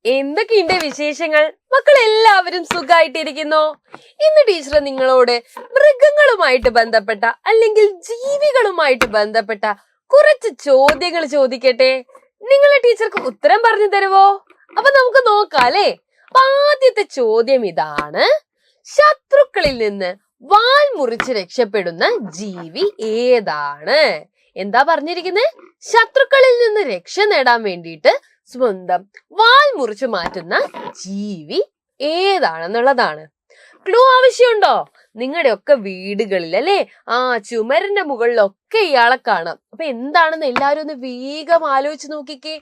എന്തൊക്കെയുണ്ട് വിശേഷങ്ങൾ? മക്കൾ എല്ലാവരും സുഖമായിട്ടിരിക്കുന്നോ? ഇന്ന് ടീച്ചർ നിങ്ങളോട് മൃഗങ്ങളുമായിട്ട് ബന്ധപ്പെട്ട അല്ലെങ്കിൽ ജീവികളുമായിട്ട് ബന്ധപ്പെട്ട കുറച്ച് ചോദ്യങ്ങൾ ചോദിക്കട്ടെ. നിങ്ങളെ ടീച്ചർക്ക് ഉത്തരം പറഞ്ഞു തരുവോ? അപ്പൊ നമുക്ക് നോക്കാം അല്ലേ? അപ്പൊ ആദ്യത്തെ ചോദ്യം ഇതാണ്: ശത്രുക്കളിൽ നിന്ന് വാൽ മുറിച്ച് രക്ഷപ്പെടുന്ന ജീവി ഏതാണ്? എന്താ പറഞ്ഞിരിക്കുന്നത്? ശത്രുക്കളിൽ നിന്ന് രക്ഷ നേടാൻ വേണ്ടിയിട്ട് സ്വന്തം വാൽ മുറിച്ചു മാറ്റുന്ന ജീവി ഏതാണെന്നുള്ളതാണ്. ക്ലൂ ആവശ്യമുണ്ടോ? നിങ്ങളുടെ ഒക്കെ വീടുകളിൽ അല്ലെ ചുമരിന്റെ മുകളിലൊക്കെ ഇയാളെ കാണാം. അപ്പൊ എന്താണെന്ന് എല്ലാരും ഒന്ന് വേഗം ആലോചിച്ച് നോക്കിക്കേ,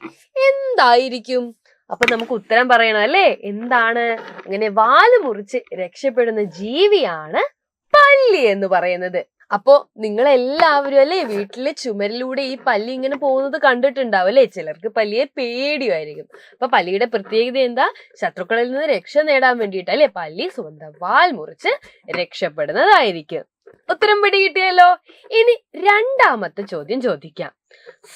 എന്തായിരിക്കും? അപ്പൊ നമുക്ക് ഉത്തരം പറയണം അല്ലേ? എന്താണ്? അങ്ങനെ വാല് മുറിച്ച് രക്ഷപ്പെടുന്ന ജീവിയാണ് പല്ലി എന്ന് പറയുന്നത്. അപ്പോ നിങ്ങളെല്ലാവരും അല്ലേ വീട്ടിലെ ചുമരിലൂടെ ഈ പല്ലി ഇങ്ങനെ പോകുന്നത് കണ്ടിട്ടുണ്ടാവും അല്ലേ? ചിലർക്ക് പല്ലിയെ പേടിയായിരിക്കും. അപ്പൊ പല്ലിയുടെ പ്രത്യേകത എന്താ? ശത്രുക്കളിൽ നിന്ന് രക്ഷ നേടാൻ വേണ്ടിയിട്ട് അല്ലെ പല്ലി സ്വന്തം വാൽ മുറിച്ച് രക്ഷപ്പെടുന്നതായിരിക്കും. ഉത്തരം പിടികിട്ടിയല്ലോ. ഇനി രണ്ടാമത്തെ ചോദ്യം ചോദിക്കാം.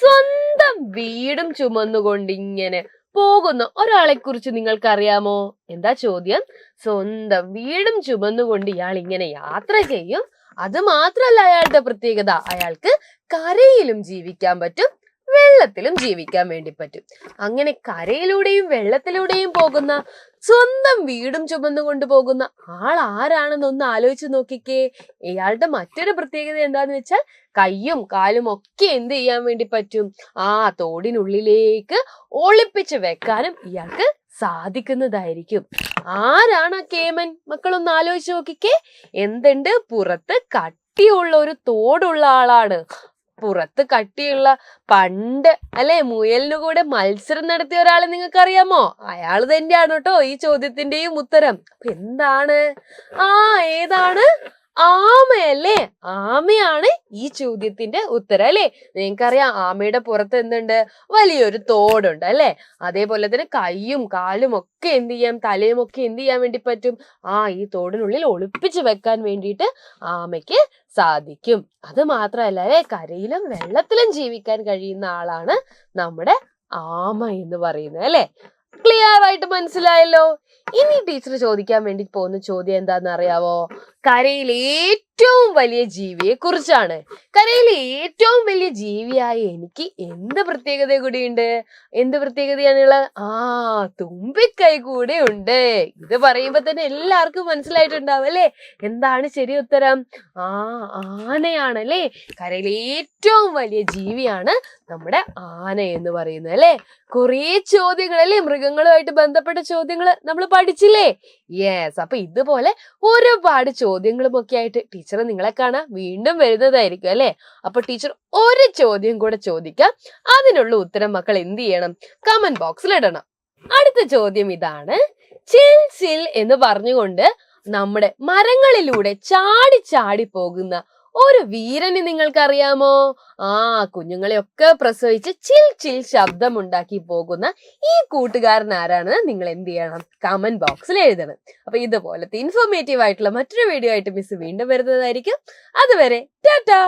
സ്വന്തം വീടും ചുമന്നുകൊണ്ട് ഇങ്ങനെ പോകുന്ന ഒരാളെ കുറിച്ച് നിങ്ങൾക്ക് അറിയാമോ? എന്താ ചോദ്യം? സ്വന്തം വീടും ചുമന്നുകൊണ്ട് ഇയാൾ ഇങ്ങനെ യാത്ര ചെയ്യും. അത് മാത്രല്ല അയാളുടെ പ്രത്യേകത, അയാൾക്ക് കരയിലും ജീവിക്കാൻ പറ്റും, വെള്ളത്തിലും ജീവിക്കാൻ വേണ്ടി പറ്റും. അങ്ങനെ കരയിലൂടെയും വെള്ളത്തിലൂടെയും പോകുന്ന, സ്വന്തം വീടും ചുമന്നുകൊണ്ട് പോകുന്ന ആൾ ആരാണെന്ന് ഒന്ന് ആലോചിച്ച് നോക്കിക്കേ. ഇയാളുടെ മറ്റൊരു പ്രത്യേകത എന്താന്ന് വെച്ചാൽ കയ്യും കാലും ഒക്കെ എന്ത് ചെയ്യാൻ വേണ്ടി പറ്റും? തോടിനുള്ളിലേക്ക് ഒളിപ്പിച്ച് വെക്കാനും ഇയാൾക്ക് സാധിക്കുന്നതായിരിക്കും. ആരാണ് ആ കേമൻ? മക്കളൊന്ന് ആലോചിച്ച് നോക്കിക്കേ. എന്തുണ്ട്? പുറത്ത് കട്ടിയുള്ള ഒരു തോടുള്ള ആളാണ്. പുറത്ത് കട്ടിയുള്ള, പണ്ട് അല്ലെ മുയലിനു കൂടെ മത്സരം നടത്തിയ ഒരാളെ നിങ്ങൾക്ക് അറിയാമോ? അയാൾ തന്നെയാണ് കേട്ടോ ഈ ചോദ്യത്തിന്റെയും ഉത്തരം. അപ്പൊ എന്താണ്? ഏതാണ്? ആമയല്ലേ? ആമയാണ് ഈ ചോദ്യത്തിന്റെ ഉത്തരം അല്ലെ? നിങ്ങൾക്കറിയാം ആമയുടെ പുറത്ത് എന്തുണ്ട്? വലിയൊരു തോടുണ്ട് അല്ലെ? അതേപോലെ തന്നെ കയ്യും കാലും ഒക്കെ എന്ത് ചെയ്യാം, തലയും ഒക്കെ എന്ത് ചെയ്യാൻ വേണ്ടി പറ്റും? ഈ തോടിനുള്ളിൽ ഒളിപ്പിച്ചു വെക്കാൻ വേണ്ടിയിട്ട് ആമയ്ക്ക് സാധിക്കും. അത് മാത്രമല്ല അല്ലെ, കരയിലും വെള്ളത്തിലും ജീവിക്കാൻ കഴിയുന്ന ആളാണ് നമ്മുടെ ആമ എന്ന് പറയുന്നത് അല്ലെ? ക്ലിയർ ആയിട്ട് മനസ്സിലായല്ലോ. ഇനി ടീച്ചർ ചോദിക്കാൻ വേണ്ടി പോകുന്ന ചോദ്യം എന്താന്ന് അറിയാവോ? കരയിൽ ഏറ്റവും വലിയ ജീവിയെ കുറിച്ചാണ്. കരയിൽ ഏറ്റവും വലിയ ജീവിയായ എനിക്ക് എന്ത് പ്രത്യേകത കൂടിയുണ്ട്? എന്ത് പ്രത്യേകതയാണുള്ളത്? തുമ്പിക്കൈ കൂടെ ഉണ്ട്. ഇത് പറയുമ്പോ തന്നെ എല്ലാവർക്കും മനസ്സിലായിട്ടുണ്ടാവും അല്ലെ? എന്താണ് ശരി ഉത്തരം? ആനയാണല്ലേ. കരയിൽ ഏറ്റവും വലിയ ജീവിയാണ് നമ്മുടെ ആന എന്ന് പറയുന്നത് അല്ലെ? കുറേ ചോദ്യങ്ങളല്ലേ, മൃഗങ്ങളുമായിട്ട് ബന്ധപ്പെട്ട ചോദ്യങ്ങൾ നമ്മൾ പഠിച്ചില്ലേ? യെസ്. അപ്പൊ ഇതുപോലെ ഒരുപാട് ചോദ്യങ്ങളും ഒക്കെ ആയിട്ട് ടീച്ചർ നിങ്ങളെ കാണാൻ വീണ്ടും വരുന്നതായിരിക്കും അല്ലെ? അപ്പൊ ടീച്ചർ ഒരു ചോദ്യം കൂടെ ചോദിക്കാം. അതിനുള്ള ഉത്തരം മക്കൾ എന്ത് ചെയ്യണം? കമന്റ് ബോക്സിൽ ഇടണം. അടുത്ത ചോദ്യം ഇതാണ്: ചിൽ ചിൽ എന്ന് പറഞ്ഞുകൊണ്ട് നമ്മുടെ മരങ്ങളിലൂടെ ചാടി ചാടി പോകുന്ന ഒരു വീരനെ നിങ്ങൾക്കറിയാമോ? കുഞ്ഞുങ്ങളെയൊക്കെ പ്രസവിച്ച് ചിൽ ചിൽ ശബ്ദമുണ്ടാക്കി പോകുന്ന ഈ കൂട്ടുകാരൻ ആരാണ്? നിങ്ങൾ എന്ത് ചെയ്യണം? കമന്റ് ബോക്സിൽ എഴുതണം. അപ്പൊ ഇതുപോലത്തെ ഇൻഫോർമേറ്റീവ് ആയിട്ടുള്ള മറ്റൊരു വീഡിയോ ആയിട്ട് മിസ് വീണ്ടും വരുന്നതായിരിക്കും. അതുവരെ ടാറ്റാ.